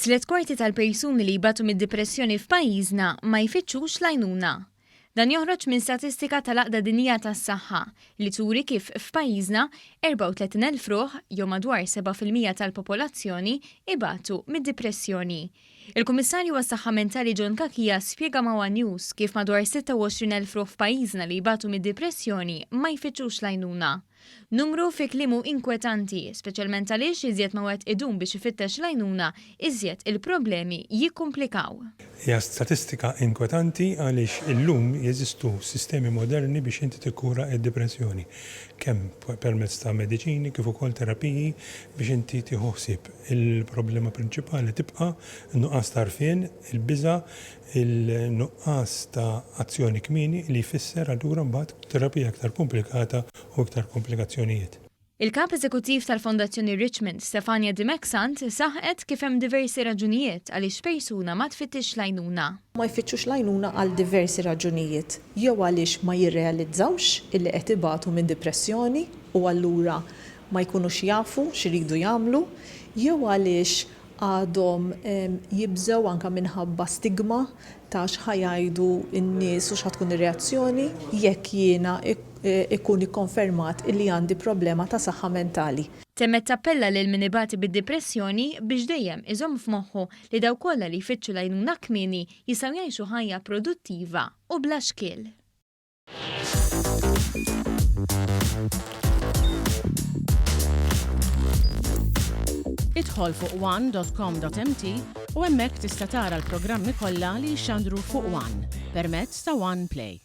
3/4 tal-persuni li jbatu mid-dipressjoni f'pajjiżna ma jfittxux l-għajnuna. Dan joħroġ minn statistika tal-Għaqda Dinjija tas-Saħħa li turi kif f'pajjiżna 34,000 ruħ jew madwar 7% tal-popolazzjoni jbatu mid-dipressjoni. Il-kummissarju għas-Saħħa Mentali Cachia spjega ma' News kif madwar 26,000 ruħ f'pajjiżna li jbatu mid-dipressjoni ma jfittxux l-għajnuna. Numru fi klimu inkwetanti, speċjalment għaliex iżjed ma wet idum biex ifittex l-għajnuna, iżjed il-problemi jikkumplikaw. Hija statistika inkwetanti għaliex illum jeżistu sistemi moderni biex inti tikkura d-dipressjoni, kemm permezz ta' mediċini kif ukoll terapiji biex inti tieħu ħsieb. Il-problema prinċipali tibqa' nuqqas ta' għarfien, il-biża', il-nuqqas ta' azzjoni kmieni li jfisser allura mbagħad terapija aktar komplikata u aktar komplikazzjonijiet. Il-kap eżekuttiv tal-Fondazzjoni Richmond, Stefania Dimexant, saħqet kif hemm diversi raġunijiet għaliex persuna ma tfittix l-għajnuna. Ma jfittxux l-għajnuna għal diversi raġunijiet. Jew għaliex ma jirrealizzawx illi qed ibatu minn depressjoni u allura ma jkunux jafu x'iridu jagħmlu, jew għaliex għadhom jibżgħu anke minħabba stigma ta' x'ħajajdu n-nies u x'ħatkun ir-reazzjoni jekk jiena ikun ikkonfermat illi għandi problema ta' saħħa mentali. Temmet tappella lil min ibati bid-dipressjoni biex dejjem iżomm f'moħħu li daw kollha li jfittxu l-għajnuna kmieni jistgħu jgħixu ħajja produttiva u bla xkiel. Idħol fuq one.com.mt u hemmhekk tista' tara l-programmi kollha li jxandru fuq One permezz ta' One Play.